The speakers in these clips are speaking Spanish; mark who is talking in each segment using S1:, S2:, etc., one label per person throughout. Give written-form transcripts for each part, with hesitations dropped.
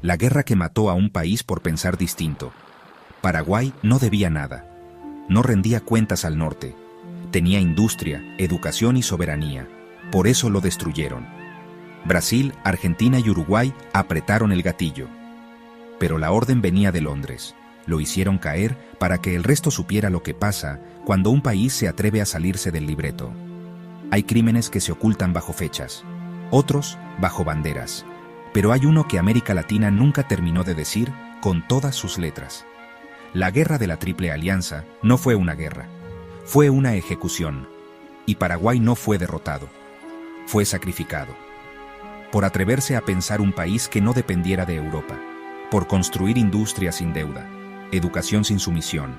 S1: La guerra que mató a un país por pensar distinto. Paraguay no debía nada. No rendía cuentas al norte. Tenía industria, educación y soberanía. Por eso lo destruyeron. Brasil, Argentina y Uruguay apretaron el gatillo. Pero la orden venía de Londres. Lo hicieron caer para que el resto supiera lo que pasa cuando un país se atreve a salirse del libreto. Hay crímenes que se ocultan bajo fechas, otros bajo banderas. Pero hay uno que América Latina nunca terminó de decir con todas sus letras. La guerra de la Triple Alianza no fue una guerra, fue una ejecución. Y Paraguay no fue derrotado, fue sacrificado. Por atreverse a pensar un país que no dependiera de Europa, por construir industria sin deuda, educación sin sumisión,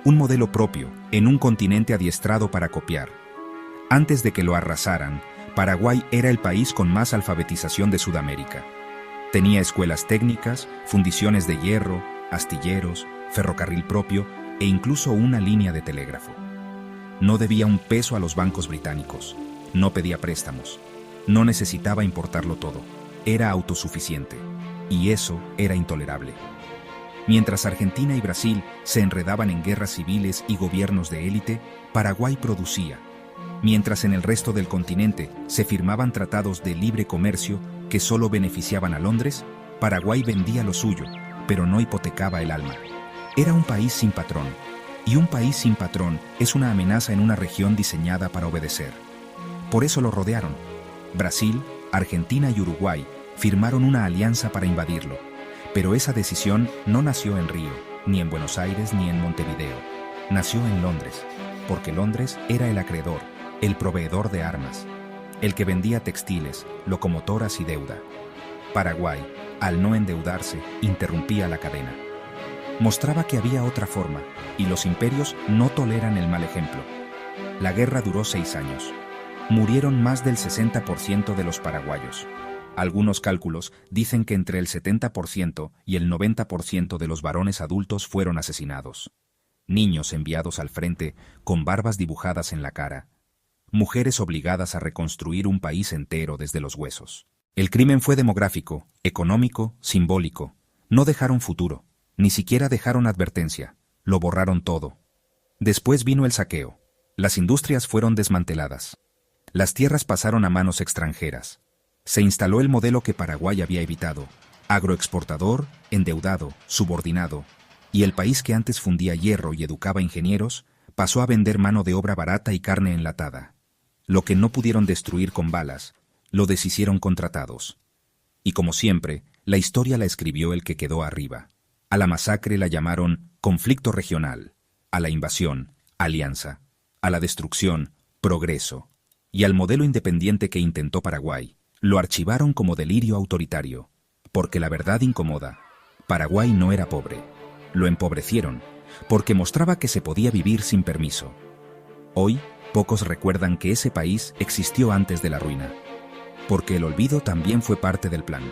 S1: un modelo propio en un continente adiestrado para copiar. Antes de que lo arrasaran, Paraguay era el país con más alfabetización de Sudamérica. Tenía escuelas técnicas, fundiciones de hierro, astilleros, ferrocarril propio e incluso una línea de telégrafo. No debía un peso a los bancos británicos, no pedía préstamos, no necesitaba importarlo todo, era autosuficiente, y eso era intolerable. Mientras Argentina y Brasil se enredaban en guerras civiles y gobiernos de élite, Paraguay producía. Mientras en el resto del continente se firmaban tratados de libre comercio que solo beneficiaban a Londres, Paraguay vendía lo suyo, pero no hipotecaba el alma. Era un país sin patrón, y un país sin patrón es una amenaza en una región diseñada para obedecer. Por eso lo rodearon. Brasil, Argentina y Uruguay firmaron una alianza para invadirlo. Pero esa decisión no nació en Río, ni en Buenos Aires, ni en Montevideo. Nació en Londres, porque Londres era el acreedor, el proveedor de armas, el que vendía textiles, locomotoras y deuda. Paraguay, al no endeudarse, interrumpía la cadena. Mostraba que había otra forma, y los imperios no toleran el mal ejemplo. La guerra duró 6 años. Murieron más del 60% de los paraguayos. Algunos cálculos dicen que entre el 70% y el 90% de los varones adultos fueron asesinados. Niños enviados al frente con barbas dibujadas en la cara. Mujeres obligadas a reconstruir un país entero desde los huesos. El crimen fue demográfico, económico, simbólico. No dejaron futuro, ni siquiera dejaron advertencia. Lo borraron todo. Después vino el saqueo. Las industrias fueron desmanteladas. Las tierras pasaron a manos extranjeras. Se instaló el modelo que Paraguay había evitado, agroexportador, endeudado, subordinado, y el país que antes fundía hierro y educaba ingenieros, pasó a vender mano de obra barata y carne enlatada. Lo que no pudieron destruir con balas, lo deshicieron con tratados. Y como siempre, la historia la escribió el que quedó arriba. A la masacre la llamaron conflicto regional, a la invasión, alianza, a la destrucción, progreso, y al modelo independiente que intentó Paraguay, lo archivaron como delirio autoritario, porque la verdad incomoda. Paraguay no era pobre. Lo empobrecieron, porque mostraba que se podía vivir sin permiso. Hoy, pocos recuerdan que ese país existió antes de la ruina. Porque el olvido también fue parte del plan.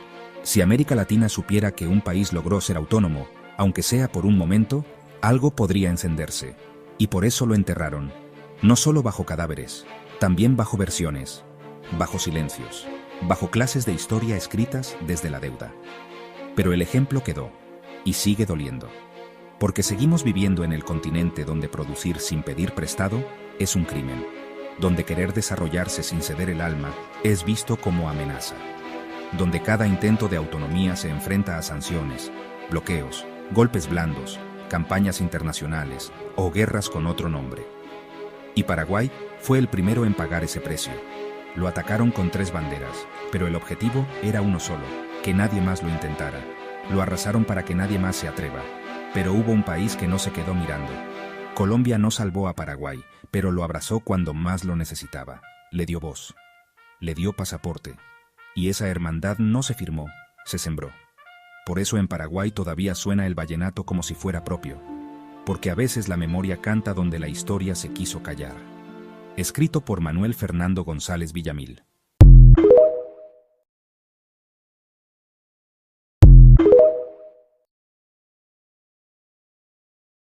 S1: Si América Latina supiera que un país logró ser autónomo, aunque sea por un momento, algo podría encenderse. Y por eso lo enterraron. No solo bajo cadáveres, también bajo versiones, bajo silencios, bajo clases de historia escritas desde la deuda. Pero el ejemplo quedó, y sigue doliendo. Porque seguimos viviendo en el continente donde producir sin pedir prestado es un crimen, donde querer desarrollarse sin ceder el alma es visto como amenaza, donde cada intento de autonomía se enfrenta a sanciones, bloqueos, golpes blandos, campañas internacionales o guerras con otro nombre. Y Paraguay fue el primero en pagar ese precio. Lo atacaron con 3 banderas, pero el objetivo era uno solo, que nadie más lo intentara. Lo arrasaron para que nadie más se atreva. Pero hubo un país que no se quedó mirando. Colombia no salvó a Paraguay, pero lo abrazó cuando más lo necesitaba. Le dio voz. Le dio pasaporte. Y esa hermandad no se firmó, se sembró. Por eso en Paraguay todavía suena el vallenato como si fuera propio. Porque a veces la memoria canta donde la historia se quiso callar. Escrito por Manuel Fernando González Villamil.